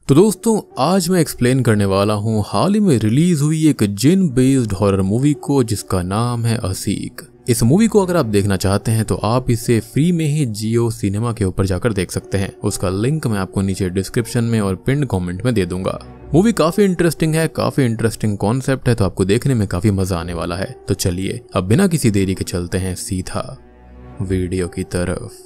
तो दोस्तों आज मैं एक्सप्लेन करने वाला हूँ हाल ही में रिलीज हुई एक जिन बेस्ड हॉरर मूवी को जिसका नाम है अ सीक। इस मूवी को अगर आप देखना चाहते हैं तो आप इसे फ्री में ही जियो सिनेमा के ऊपर जाकर देख सकते हैं। उसका लिंक मैं आपको नीचे डिस्क्रिप्शन में और पिन्ड कमेंट में दे दूंगा। मूवी काफी इंटरेस्टिंग है, काफी इंटरेस्टिंग कॉन्सेप्ट है, तो आपको देखने में काफी मजा आने वाला है। तो चलिए अब बिना किसी देरी के चलते हैं सीधा वीडियो की तरफ।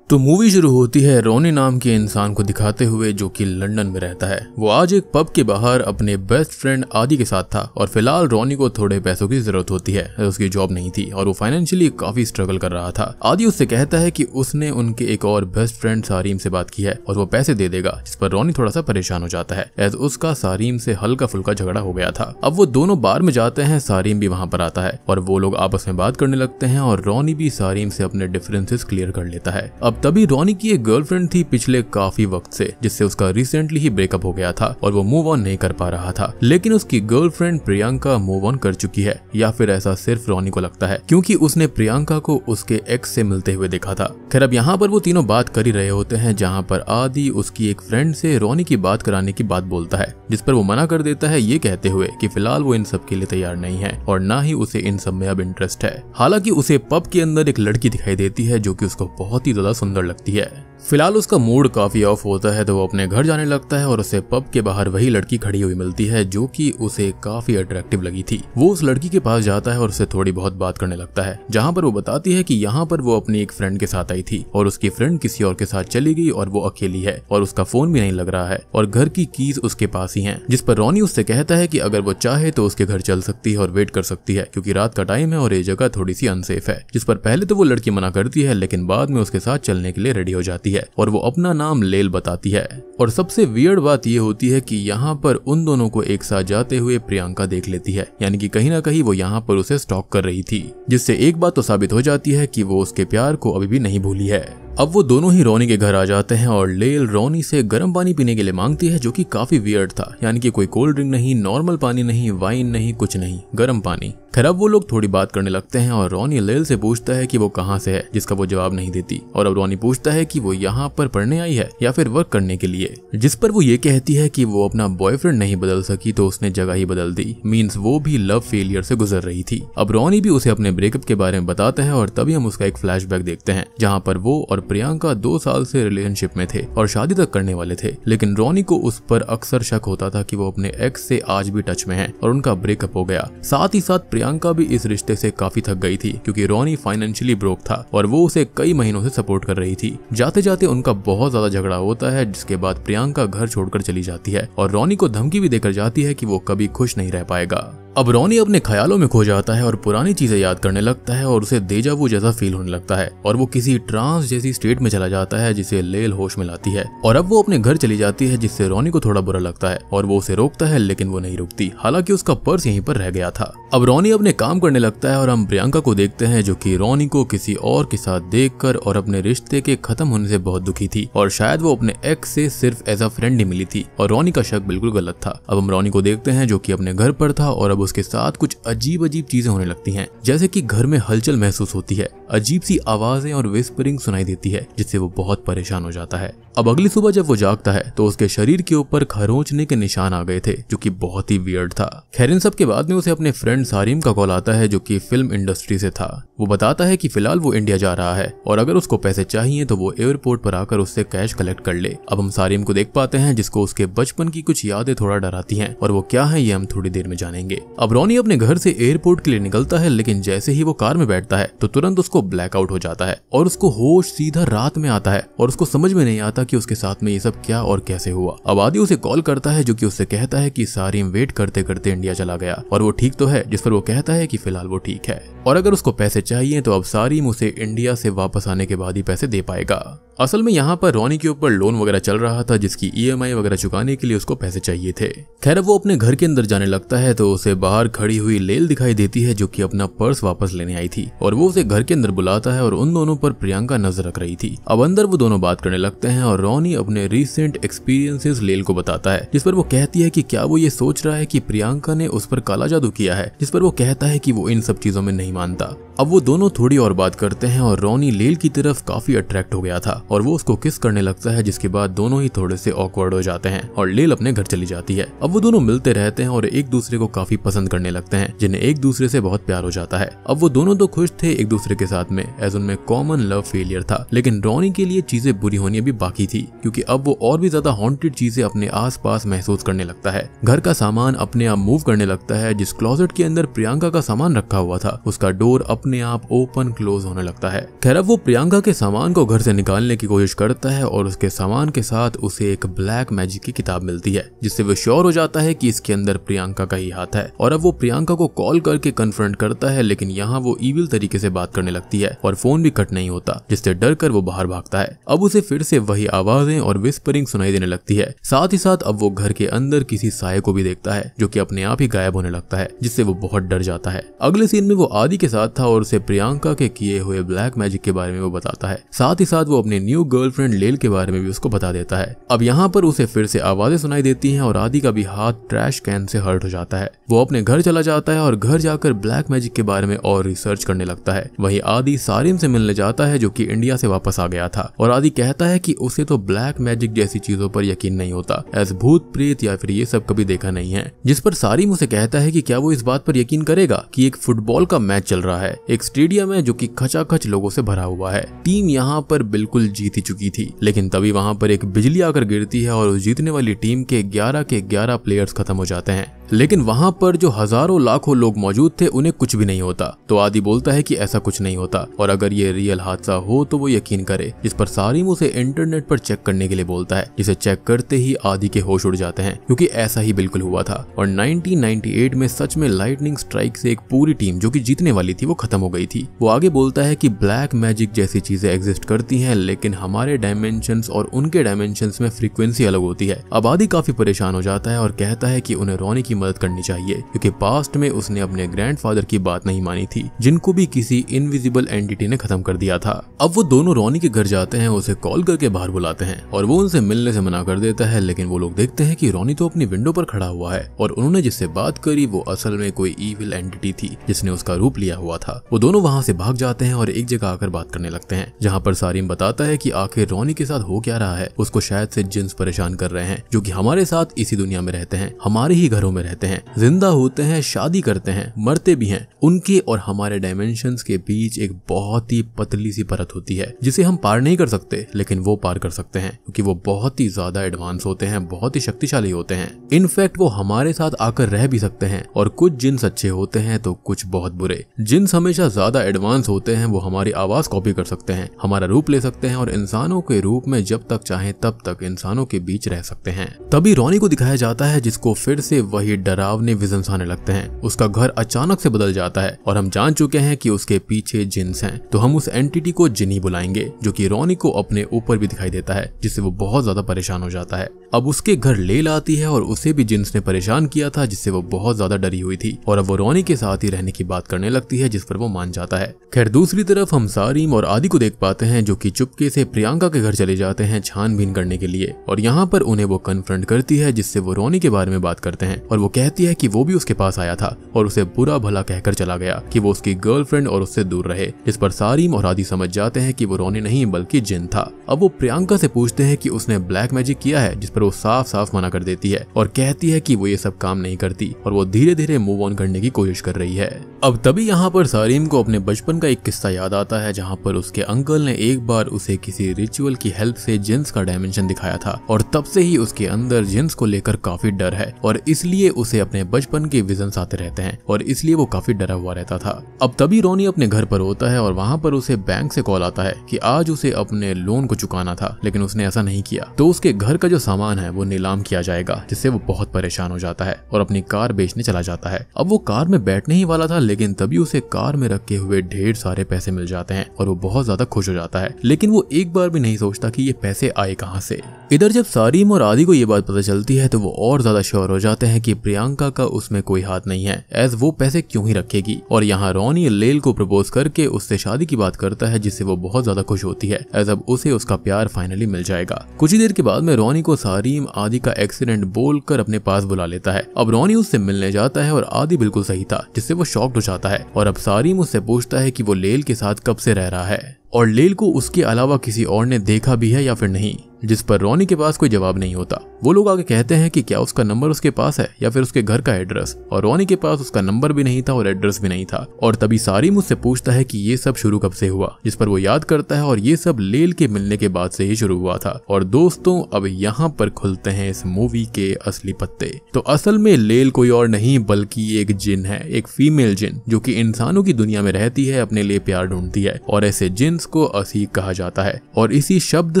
तो मूवी शुरू होती है रॉनी नाम के इंसान को दिखाते हुए जो कि लंदन में रहता है। वो आज एक पब के बाहर अपने बेस्ट फ्रेंड आदि के साथ था और फिलहाल रॉनी को थोड़े पैसों की जरूरत होती है। उसकी जॉब नहीं थी और वो फाइनेंशियली काफी स्ट्रगल कर रहा था। आदि उससे कहता है कि उसने उनके एक और बेस्ट फ्रेंड सारीम से बात की है और वो पैसे दे देगा, जिस पर रॉनी थोड़ा सा परेशान हो जाता है एज उसका सारीम से हल्का फुल्का झगड़ा हो गया था। अब वो दोनों बार में जाते हैं, सारीम भी वहां पर आता है और वो लोग आपस में बात करने लगते हैं और रॉनी भी सारीम से अपने डिफरेंसेस क्लियर कर लेता है। अब तभी रॉनी की एक गर्लफ्रेंड थी पिछले काफी वक्त से, जिससे उसका रिसेंटली ही ब्रेकअप हो गया था और वो मूव ऑन नहीं कर पा रहा था। लेकिन उसकी गर्लफ्रेंड प्रियंका मूव ऑन कर चुकी है, या फिर ऐसा सिर्फ रॉनी को लगता है क्योंकि उसने प्रियंका को उसके एक्स से मिलते हुए देखा था। खैर अब यहाँ पर वो तीनों बात कर ही रहे होते हैं, जहाँ पर आदि उसकी एक फ्रेंड से रॉनी की बात कराने की बात बोलता है, जिस पर वो मना कर देता है ये कहते हुए कि फिलहाल वो इन सब के लिए तैयार नहीं है और ना ही उसे इन सब में अब इंटरेस्ट है। हालांकि उसे पब के अंदर एक लड़की दिखाई देती है जो कि उसको बहुत ही ज्यादा सुंदर लगती है। फिलहाल उसका मूड काफी ऑफ होता है तो वो अपने घर जाने लगता है और उसे पब के बाहर वही लड़की खड़ी हुई मिलती है जो कि उसे काफी अट्रैक्टिव लगी थी। वो उस लड़की के पास जाता है और उससे थोड़ी बहुत बात करने लगता है, जहाँ पर वो बताती है कि यहाँ पर वो अपनी एक फ्रेंड के साथ आई थी और उसकी फ्रेंड किसी और के साथ चली गई और वो अकेली है और उसका फोन भी नहीं लग रहा है और घर की कीज उसके पास ही है। जिस पर रॉनी उससे कहता है कि अगर वो चाहे तो उसके घर चल सकती है और वेट कर सकती है क्योंकि रात का टाइम है और ये जगह थोड़ी सी अनसेफ है। जिस पर पहले तो वो लड़की मना करती है, लेकिन बाद में उसके साथ चलने के लिए रेडी हो जाती है और वो अपना नाम लेल बताती है। और सबसे वियर्ड बात ये होती है कि यहाँ पर उन दोनों को एक साथ जाते हुए प्रियंका देख लेती है, यानी कि कहीं ना कहीं वो यहाँ पर उसे स्टॉक कर रही थी, जिससे एक बात तो साबित हो जाती है कि वो उसके प्यार को अभी भी नहीं भूली है। अब वो दोनों ही रॉनी के घर आ जाते हैं और लेल रॉनी से गर्म पानी पीने के लिए मांगती है, जो कि काफी वियर्ड था, यानी कि कोई कोल्ड ड्रिंक नहीं, नॉर्मल पानी नहीं, वाइन नहीं, कुछ नहीं, गर्म पानी। खैर अब वो लोग थोड़ी बात करने लगते हैं और रॉनी लेल से पूछता है कि वो कहाँ से है, जिसका वो जवाब नहीं देती। और अब रॉनी पूछता है कि वो यहाँ पर पढ़ने आई है या फिर वर्क करने के लिए, जिस पर वो ये कहती है कि वो अपना बॉयफ्रेंड नहीं बदल सकी तो उसने जगह ही बदल दी, मीन्स वो भी लव फेलियर से गुजर रही थी। अब रॉनी भी उसे अपने ब्रेकअप के बारे में बताता है और तभी हम उसका एक फ्लैशबैक देखते हैं, जहाँ पर वो और प्रियंका 2 साल से रिलेशनशिप में थे और शादी तक करने वाले थे। लेकिन रॉनी को उस पर अक्सर शक होता था कि वो अपने एक्स से आज भी टच में है और उनका ब्रेकअप हो गया। साथ ही साथ प्रियंका भी इस रिश्ते से काफी थक गई थी क्योंकि रॉनी फाइनेंशियली ब्रोक था और वो उसे कई महीनों से सपोर्ट कर रही थी। जाते जाते उनका बहुत ज्यादा झगड़ा होता है, जिसके बाद प्रियंका घर छोड़कर चली जाती है और रॉनी को धमकी भी देकर जाती है कि वो कभी खुश नहीं रह पाएगा। अब रॉनी अपने ख्यालों में खो जाता है और पुरानी चीजें याद करने लगता है और उसे डेजा वू जैसा फील होने लगता है और वो किसी ट्रांस जैसी स्टेट में चला जाता है जिसे लेल होश में लाती है और अब वो अपने घर चली जाती है, जिससे रॉनी को थोड़ा बुरा लगता है और वो उसे रोकता है, लेकिन वो नहीं रुकती, हालांकि उसका पर्स यहीं पर रह गया था। अब रॉनी अपने काम करने लगता है और हम प्रियंका को देखते हैं जो कि रॉनी को किसी और के साथ देखकर और अपने रिश्ते के खत्म होने से बहुत दुखी थी और शायद वो अपने एक्स से सिर्फ एज अ फ्रेंड ही मिली थी और रॉनी का शक बिल्कुल गलत था। अब हम रॉनी को देखते हैं जो कि अपने घर पर था और अब उसके साथ कुछ अजीब अजीब चीजें होने लगती हैं, जैसे कि घर में हलचल महसूस होती है, अजीब सी आवाजें और विस्परिंग सुनाई देती है, जिससे वो बहुत परेशान हो जाता है। अब अगली सुबह जब वो जागता है तो उसके शरीर के ऊपर खरोंचने के निशान आ गए थे, जो कि बहुत ही वियर्ड था। खैर इन सब के बाद में उसे अपने फ्रेंड सारीम का कॉल आता है जो कि फिल्म इंडस्ट्री से था। वो बताता है कि फिलहाल वो इंडिया जा रहा है और अगर उसको पैसे चाहिए तो वो एयरपोर्ट पर आकर उससे कैश कलेक्ट कर ले। अब हम सारीम को देख पाते हैं जिसको उसके बचपन की कुछ यादें थोड़ा डराती हैं और वो क्या है ये हम थोड़ी देर में जानेंगे। अब रॉनी अपने घर से एयरपोर्ट के लिए निकलता है, लेकिन जैसे ही वो कार में बैठता है तो तुरंत उसको ब्लैकआउट हो जाता है और उसको होश सीधा रात में आता है और उसको समझ में नहीं आता कि उसके साथ में ये सब क्या और कैसे हुआ। अब आदि उसे कॉल करता है जो कि उससे कहता है कि सारीम वेट करते करते इंडिया चला गया और वो ठीक तो है, जिस पर वो कहता है कि फिलहाल वो ठीक है और अगर उसको पैसे चाहिए तो अब सारीम उसे इंडिया से वापस आने के बाद ही पैसे दे पाएगा। असल में यहाँ पर रॉनी के ऊपर लोन वगैरह चल रहा था जिसकी EMI वगैरह चुकाने के लिए उसको पैसे चाहिए थे। खैर वो अपने घर के अंदर जाने लगता है तो उसे बाहर खड़ी हुई लेल दिखाई देती है जो कि अपना पर्स वापस लेने आई थी और वो उसे घर के अंदर बुलाता है और उन दोनों पर प्रियंका नजर रख रही थी। अब अंदर वो दोनों बात करने लगते हैं और रॉनी अपने रिसेंट एक्सपीरियंसेस लेल को बताता है, जिस पर वो कहती है कि क्या वो ये सोच रहा है कि प्रियंका ने उस पर काला जादू किया है, जिस पर वो कहता है कि वो इन सब चीजों में नहीं मानता। अब वो दोनों थोड़ी और बात करते हैं और रॉनी लेल की तरफ काफी अट्रैक्ट हो गया था और वो उसको किस करने लगता है, जिसके बाद दोनों ही थोड़े से ऑकवर्ड हो जाते हैं और लेल अपने घर चली जाती है। अब वो दोनों मिलते रहते हैं और एक दूसरे को काफी पसंद करने लगते हैं, जिन्हें एक दूसरे से बहुत प्यार हो जाता है। अब वो दोनों तो खुश थे एक दूसरे के साथ में, एज उनमें कॉमन लव फेलियर था, लेकिन रॉनी के लिए चीजें बुरी होनी अभी बाकी थी, क्योंकि अब वो और भी ज्यादा हॉन्टेड चीजें अपने आस पास महसूस करने लगता है। घर का सामान अपने आप मूव करने लगता है। जिस क्लोजेट के अंदर प्रियंका का सामान रखा हुआ था, उसका डोर अपने आप ओपन क्लोज होने लगता है। खैर अब वो प्रियंका के सामान को घर से निकालने की कोशिश करता है और उसके सामान के साथ उसे एक ब्लैक मैजिक की किताब मिलती है, जिससे वो श्योर हो जाता है कि इसके अंदर प्रियंका का ही हाथ है। और अब वो प्रियंका को कॉल करके कन्फ्रंट करता है, लेकिन यहाँ वो ईविल तरीके से बात करने लगती है और फोन भी कट नहीं होता, जिससे डर कर वो बाहर भागता है। अब उसे फिर से वही आवाजें और विस्परिंग सुनाई देने लगती है। साथ ही साथ अब वो घर के अंदर किसी साये को भी देखता है, जो कि अपने आप ही गायब होने लगता है, जिससे वो बहुत डर जाता है। अगले सीन में वो आदि के साथ था और उसे प्रियंका के किए हुए ब्लैक मैजिक के बारे में वो बताता है। साथ ही साथ वो अपने न्यू गर्लफ्रेंड लेल के बारे में भी उसको बता देता है। अब यहाँ पर उसे फिर से आवाजें सुनाई देती हैं और आदि का भी हाथ ट्रैश कैन से हर्ट हो जाता है। वो अपने घर चला जाता है और घर जाकर ब्लैक मैजिक के बारे में और रिसर्च करने लगता है। वहीं आदि सारिम से मिलने जाता है, जो कि इंडिया से वापस आ गया था, और आदि कहता है कि उसे तो ब्लैक मैजिक जैसी चीजों पर यकीन नहीं होता, एज भूत प्रेत या फिर ये सब कभी देखा नहीं है। जिस पर सारिम उसे कहता है कि क्या वो इस बात पर यकीन करेगा कि एक फुटबॉल का मैच चल रहा है, एक स्टेडियम है जो कि खचाखच लोगों से भरा हुआ है, टीम यहाँ पर बिल्कुल जीत ही चुकी थी, लेकिन तभी वहां पर एक बिजली आकर गिरती है और उस जीतने वाली टीम के 11 प्लेयर्स खत्म हो जाते हैं। लेकिन वहां पर जो हजारों लाखों लोग मौजूद थे उन्हें कुछ भी नहीं होता। तो आदि बोलता है कि ऐसा कुछ नहीं होता और अगर ये रियल हादसा हो तो वो यकीन करे। जिस पर सारिम उसे इंटरनेट पर चेक करने के लिए बोलता है, जिसे चेक करते ही आदि के होश उड़ जाते हैं, क्योंकि ऐसा ही बिल्कुल हुआ था। और 1998 में सच में लाइटनिंग स्ट्राइक से एक पूरी टीम जो कि जीतने वाली थी वो खत्म हो गई थी। वो आगे बोलता है कि ब्लैक मैजिक जैसी चीजें एग्जिस्ट करती हैं, लेकिन हमारे डायमेंशंस और उनके डायमेंशंस में फ्रीक्वेंसी अलग होती है। अब आदि काफी परेशान हो जाता है और कहता है कि उन्हें रॉनी की मदद करनी चाहिए, क्योंकि पास्ट में उसने अपने ग्रैंडफादर की बात नहीं मानी थी, जिनको भी किसी इनविजिबल एंटिटी ने खत्म कर दिया था। अब वो दोनों रॉनी के घर जाते हैं, उसे कॉल करके बाहर बुलाते हैं और वो उनसे मिलने से मना कर देता है, लेकिन वो लोग देखते हैं कि रॉनी तो अपनी विंडो पर खड़ा हुआ है और उन्होंने जिससे बात करी वो असल में कोई ईविल एंटिटी थी, जिसने उसका रूप लिया हुआ था। वो दोनों वहां से भाग जाते हैं और एक जगह आकर बात करने लगते हैं, जहाँ पर सारिम बताता है कि आखिर रॉनी के साथ हो क्या रहा है। उसको शायद से जिन्स परेशान कर रहे हैं, जो कि हमारे साथ इसी दुनिया में रहते हैं, हमारे ही घरों में रहते हैं, जिंदा होते हैं, शादी करते हैं, मरते भी हैं। उनके और हमारे डायमेंशंस के बीच एक बहुत ही पतली सी परत होती है, जिसे हम पार नहीं कर सकते, लेकिन वो पार कर सकते हैं, क्योंकि वो बहुत ही ज्यादा एडवांस होते हैं, बहुत ही शक्तिशाली होते हैं। इनफैक्ट वो हमारे साथ आकर रह भी सकते हैं। और कुछ जिन्स अच्छे होते हैं तो कुछ बहुत बुरे। जिन्स हमेशा ज्यादा एडवांस होते हैं, वो हमारी आवाज कॉपी कर सकते हैं, हमारा रूप ले सकते हैं और इंसानों के रूप में जब तक चाहे तब तक इंसानों के बीच रह सकते हैं। तभी रॉनी को दिखाया जाता है, जिसको फिर से वही डरावने विजन्स आने लगते हैं। उसका घर अचानक से बदल जाता है और हम जान चुके हैं कि उसके पीछे जिन्स हैं, तो हम उस एंटिटी को जिनी बुलाएंगे, जो कि रॉनी को अपने ऊपर भी दिखाई देता है, जिससे वो बहुत ज्यादा परेशान हो जाता है। अब उसके घर लेल आती है और उसे भी जिन्स ने परेशान किया था, जिससे वो बहुत ज्यादा डरी हुई थी और अब वो रॉनी के साथ ही रहने की बात करने लगती है, जिस पर वो मान जाता है। खैर दूसरी तरफ हम सारिम और आदि को देख पाते हैं, जो कि चुपके से प्रियंका के घर चले जाते हैं छानबीन करने के लिए, और यहाँ पर उन्हें वो कन्फ्रंट करती है, जिससे वो रॉनी के बारे में बात करते हैं और वो कहती है कि वो भी उसके पास आया था और उसे बुरा भला कहकर चला गया कि वो उसकी गर्लफ्रेंड और उससे दूर रहे। जिस पर सारिम और आदि समझ जाते हैं कि वो रॉनी नहीं बल्कि जिन था। अब वो प्रियंका से पूछते हैं कि उसने ब्लैक मैजिक किया है, जिस पर वो साफ साफ मना कर देती है और कहती है कि वो ये सब काम नहीं करती और वो धीरे धीरे मूव ऑन करने की कोशिश कर रही है। अब तभी यहाँ पर सारिम को अपने बचपन का एक किस्सा याद आता है, जहाँ पर उसके अंकल ने एक बार उसे किसी रिचुअल की हेल्प से जिन्स का डायमेंशन दिखाया था और तब से ही उसके अंदर जिन्स को लेकर काफी डर है और इसलिए उसे अपने बचपन के विजन्स आते रहते हैं और इसलिए वो काफी डरा हुआ रहता था। अब तभी रॉनी अपने घर पर होता है और वहाँ पर उसे बैंक से कॉल आता है कि आज उसे अपने लोन को चुकाना था, लेकिन उसने ऐसा नहीं किया, तो उसके घर का जो सामान है वो नीलाम किया जाएगा, जिससे वो बहुत परेशान हो जाता है और अपनी कार बेचने चला जाता है। अब वो कार में बैठने ही वाला था, लेकिन तभी उसे कार में रखे हुए ढेर सारे पैसे मिल जाते हैं और वो बहुत ज्यादा खुश हो जाता है, लेकिन वो एक बार भी नहीं सोचता कि ये पैसे आए कहाँ से। इधर जब सारिम और आदि को ये बात पता चलती है तो वो और ज्यादा श्योर हो जाते हैं कि प्रियंका का उसमें कोई हाथ नहीं है, एज वो पैसे क्यों ही रखेगी। और यहाँ रोनी लेल को प्रपोज करके उससे शादी की बात करता है, जिससे वो बहुत ज्यादा खुश होती है, एज अब उसे उसका प्यार फाइनली मिल जाएगा। कुछ ही देर के बाद में रोनी को सारीम आदि का एक्सीडेंट बोलकर अपने पास बुला लेता है। अब रोनी उससे मिलने जाता है और आदि बिल्कुल सही था, जिससे वो शॉक्ड हो जाता है। और अब सारीम उससे पूछता है कि वो लेल के साथ कब से रह रहा है और लेल को उसके अलावा किसी और ने देखा भी है या फिर नहीं, जिस पर रोनी के पास कोई जवाब नहीं होता। वो लोग आगे कहते हैं कि क्या उसका नंबर उसके पास है या फिर उसके घर का एड्रेस, और रोनी के पास उसका नंबर भी नहीं था और एड्रेस भी नहीं था। और तभी सारीम मुझसे पूछता है कि ये सब शुरू कब से हुआ, जिस पर वो याद करता है और ये सब लेल के मिलने के बाद से ही शुरू हुआ था। और दोस्तों अब यहाँ पर खुलते हैं इस मूवी के असली पत्ते। तो असल में लेल कोई और नहीं बल्कि एक जिन है, एक फीमेल जिन जो कि इंसानों की दुनिया में रहती है, अपने लिए प्यार ढूंढती है, और ऐसे जिन्स को असीक कहा जाता है। और इसी शब्द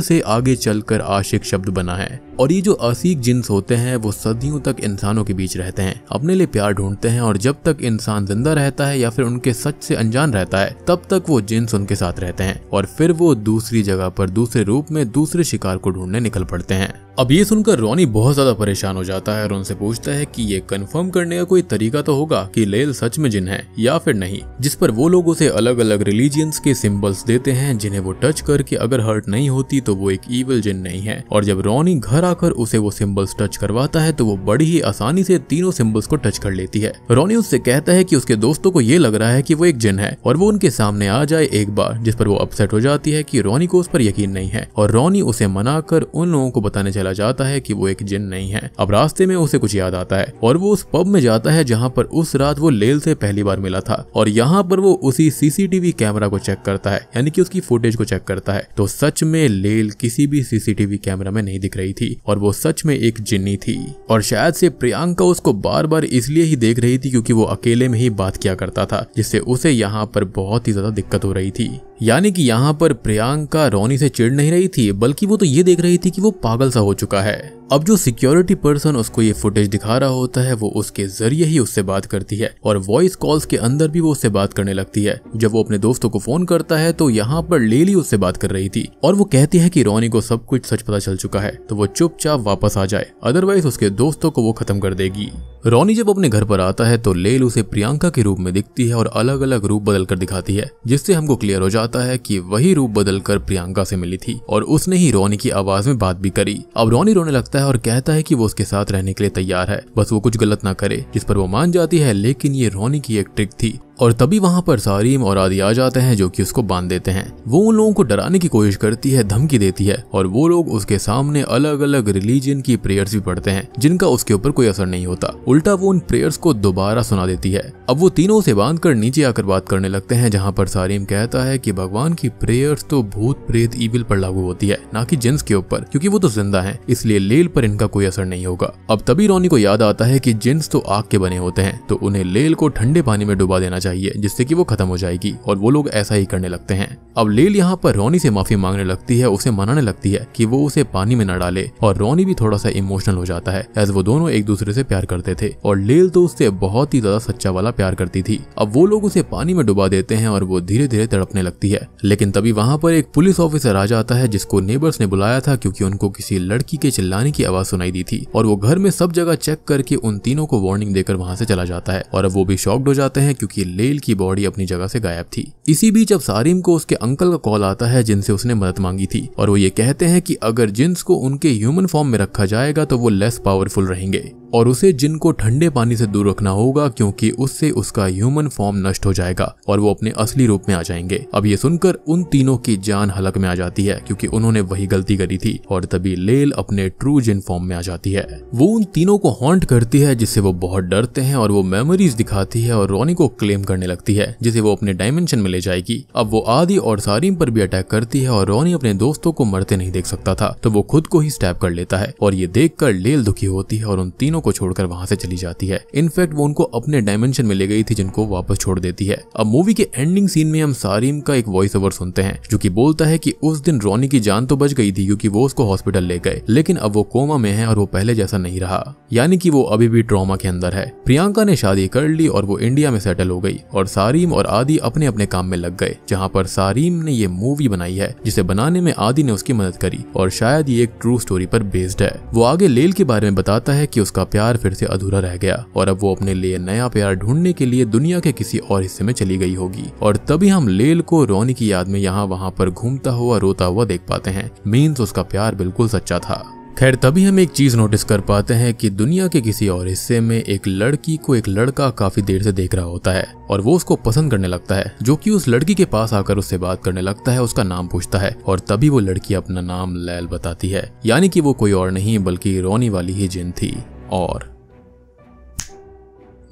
से आगे चलकर आशिक शब्द बना है। और ये जो असीक जिन्स होते हैं वो सदियों तक इंसानों के बीच रहते हैं, अपने लिए प्यार ढूंढते हैं, और जब तक इंसान जिंदा रहता है या फिर उनके सच से अनजान रहता है तब तक वो जिन्स उनके साथ रहते हैं, और फिर वो दूसरी जगह पर दूसरे रूप में दूसरे शिकार को ढूंढने निकल पड़ते हैं। अब ये सुनकर रोनी बहुत ज्यादा परेशान हो जाता है और उनसे पूछता है कि ये कंफर्म करने का कोई तरीका तो होगा कि लेल सच में जिन है या फिर नहीं, जिस पर वो लोग उसे अलग अलग रिलीजियंस के सिंबल्स देते हैं जिन्हें वो टच करके अगर हर्ट नहीं होती तो वो एक ईविल जिन नहीं है। और जब रोनी घर आकर उसे वो सिंबल्स टच करवाता है तो वो बड़ी ही आसानी से तीनों सिंबल्स को टच कर लेती है। रोनी उससे कहता है कि उसके दोस्तों को ये लग रहा है कि वो एक जिन है और वो उनके सामने आ जाए एक बार, जिस पर वो अपसेट हो जाती है कि रोनी को उस पर यकीन नहीं है, और रोनी उसे मनाकर उन लोगों को बताने चला जाता है कि वो एक जिन नहीं है। अब रास्ते में उसे कुछ याद आता है और वो उस पब में जाता है जहाँ पर उस रात वो लेल से पहली बार मिला था, और यहाँ पर वो उसी सीसीटीवी कैमरा को चेक करता है, यानी कि उसकी फुटेज को चेक करता है। तो सच में लेल किसी भी सीसीटीवी कैमरा में नहीं दिख रही थी और वो सच में एक जिन्नी थी। और शायद से प्रियंका उसको बार बार इसलिए ही देख रही थी क्योंकि वो अकेले में ही बात किया करता था, जिससे उसे यहाँ पर बहुत ही ज्यादा दिक्कत हो रही थी। यानी कि यहाँ पर प्रियंका रोनी से चिढ़ नहीं रही थी बल्कि वो तो ये देख रही थी कि वो पागल सा हो चुका है। अब जो सिक्योरिटी पर्सन उसको ये फुटेज दिखा रहा होता है वो उसके जरिए ही उससे बात करती है, और वॉइस कॉल्स के अंदर भी वो उससे बात करने लगती है। जब वो अपने दोस्तों को फोन करता है तो यहाँ पर लेली उससे बात कर रही थी और वो कहती है कि रोनी को सब कुछ सच पता चल चुका है तो वो चुपचाप वापस आ जाए, अदरवाइज उसके दोस्तों को वो खत्म कर देगी। रोनी जब अपने घर पर आता है तो लेल उसे प्रियंका के रूप में दिखती है और अलग अलग रूप बदल कर दिखाती है, जिससे हमको क्लियर हो जाता है कि वही रूप बदल कर प्रियंका से मिली थी और उसने ही रोनी की आवाज में बात भी करी। अब रोनी रोने लगता है और कहता है कि वो उसके साथ रहने के लिए तैयार है, बस वो कुछ गलत ना करे, जिस पर वो मान जाती है। लेकिन ये रोनी की एक ट्रिक थी और तभी वहां पर सारीम और आदि आ जाते हैं जो कि उसको बांध देते हैं। वो उन लोगों को डराने की कोशिश करती है, धमकी देती है, और वो लोग उसके सामने अलग अलग रिलीजन की प्रेयर्स भी पढ़ते हैं जिनका उसके ऊपर कोई असर नहीं होता। उल्टा वो उन प्रेयर्स को दोबारा सुना देती है। अब वो तीनों उसे बांधकर नीचे आकर बात करने लगते हैं, जहाँ पर सारीम कहता है कि भगवान की प्रेयर्स तो भूत प्रेत ईविल पर लागू होती है, ना कि जिन्स के ऊपर, क्योंकि वो तो जिंदा है, इसलिए लेल पर इनका कोई असर नहीं होगा। अब तभी रोनी को याद आता है कि जिन्स तो आग के बने होते हैं, तो उन्हें लेल को ठंडे पानी में डुबा देना चाहिए जिससे कि वो खत्म हो जाएगी, और वो लोग ऐसा ही करने लगते हैं। अब लेल यहाँ पर रोनी से माफी मांगने लगती है, उसे मनाने लगती है कि वो उसे पानी में न डाले, और रोनी भी थोड़ा सा इमोशनल हो जाता है एज वो दोनों एक दूसरे से प्यार करते थे और लेल तो उससे बहुत ही ज्यादा सच्चा वाला प्यार करती थी। अब वो लोग उसे पानी में डुबा देते हैं और वो धीरे धीरे तड़पने लगती है। लेकिन तभी वहां पर एक पुलिस ऑफिसर आ जाता है जिसको नेबर्स ने बुलाया था क्योंकि उनको किसी लड़की के चिल्लाने की आवाज सुनाई दी थी, और वो घर में सब जगह चेक करके उन तीनों को वार्निंग देकर वहां से चला जाता है। और अब वो भी शॉक्ड हो जाते हैं क्योंकि लेल की बॉडी अपनी जगह से गायब थी। इसी बीच अब सारीम को उसके अंकल का कॉल आता है जिनसे उसने मदद मांगी थी, और वो ये कहते हैं कि अगर जिन्स को उनके ह्यूमन फॉर्म में रखा जाएगा तो वो लेस पावरफुल रहेंगे और उसे जिन को ठंडे पानी से दूर रखना होगा क्योंकि उससे उसका ह्यूमन फॉर्म नष्ट हो जाएगा और वो अपने असली रूप में आ जाएंगे। अब ये सुनकर उन तीनों की जान हलक में आ जाती है क्योंकि उन्होंने वही गलती करी थी, और तभी लेल अपने ट्रू जिन फॉर्म में आ जाती है। वो उन तीनों को हॉन्ट करती है जिससे वो बहुत डरते हैं और वो मेमोरीज दिखाती है और रोनी को क्लेम करने लगती है जिसे वो अपने डायमेंशन में ले जाएगी। अब वो आदि और सारीम पर भी अटैक करती है और रोनी अपने दोस्तों को मरते नहीं देख सकता था तो वो खुद को ही स्टैब कर लेता है, और ये देखकर लेल दुखी होती है और उन तीनों को छोड़कर वहां से चली जाती है। इनफैक्ट वो उनको अपने डायमेंशन में ले गई थी जिनको वापस छोड़ देती है। अब मूवी के एंडिंग सीन में हम सारीम का एक वॉइस ओवर सुनते हैं जो कि बोलता है कि उस दिन रोनी की जान तो बच गई थी क्योंकि वो उसको हॉस्पिटल ले गए, लेकिन अब वो कोमा में है और वो पहले जैसा नहीं रहा, यानी कि वो अभी भी ट्रॉमा के अंदर है। प्रियंका ने शादी कर ली और वो इंडिया में सेटल हो गई और सारीम और आदि अपने अपने काम में लग गए, जहाँ पर सारीम ने ये मूवी बनाई है जिसे बनाने में आदि ने उसकी मदद करी और शायद ये एक ट्रू स्टोरी पर बेस्ड है। वो आगे लेल के बारे में बताता है कि उसका प्यार फिर से अधूरा रह गया और अब वो अपने लिए नया प्यार ढूंढने के लिए दुनिया के किसी और हिस्से में चली गई होगी। और तभी हम लेल को रोनी की याद में यहाँ वहाँ पर घूमता हुआ रोता हुआ देख पाते हैं। मीन्स उसका प्यार बिल्कुल सच्चा था। खैर तभी हम एक चीज नोटिस कर पाते हैं कि दुनिया के किसी और हिस्से में एक लड़की को एक लड़का काफी देर से देख रहा होता है और वो उसको पसंद करने लगता है, जो कि उस लड़की के पास आकर उससे बात करने लगता है, उसका नाम पूछता है और तभी वो लड़की अपना नाम लैल बताती है, यानी कि वो कोई और नहीं बल्कि रोनी वाली ही जिन थी। और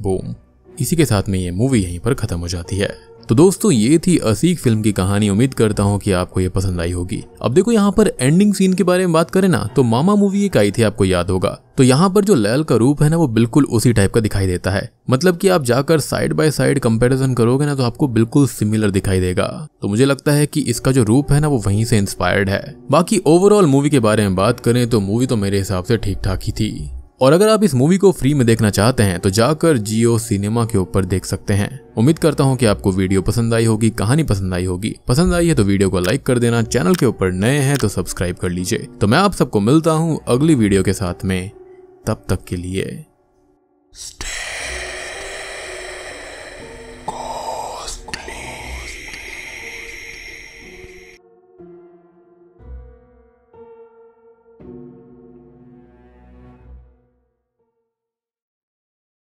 बूम, इसी के साथ में ये मूवी यहीं पर खत्म हो जाती है। तो दोस्तों ये थी असीक फिल्म की कहानी। उम्मीद करता हूँ कि आपको ये पसंद आई होगी। अब देखो यहाँ पर एंडिंग सीन के बारे में बात करें ना, तो मामा मूवी एक आई थी, आपको याद होगा। तो यहाँ पर जो लैल का रूप है ना, वो बिल्कुल उसी टाइप का दिखाई देता है। मतलब कि आप जाकर साइड बाय साइड कंपैरिजन करोगे ना, तो आपको बिल्कुल सिमिलर दिखाई देगा। तो मुझे लगता है कि इसका जो रूप है ना, वो वहीं से इंस्पायर्ड है। बाकी ओवरऑल मूवी के बारे में बात करें तो मूवी तो मेरे हिसाब से ठीक ठाक ही थी। और अगर आप इस मूवी को फ्री में देखना चाहते हैं तो जाकर जियो सिनेमा के ऊपर देख सकते हैं। उम्मीद करता हूं कि आपको वीडियो पसंद आई होगी, कहानी पसंद आई होगी। पसंद आई है तो वीडियो को लाइक कर देना, चैनल के ऊपर नए हैं तो सब्सक्राइब कर लीजिए। तो मैं आप सबको मिलता हूं अगली वीडियो के साथ में, तब तक के लिए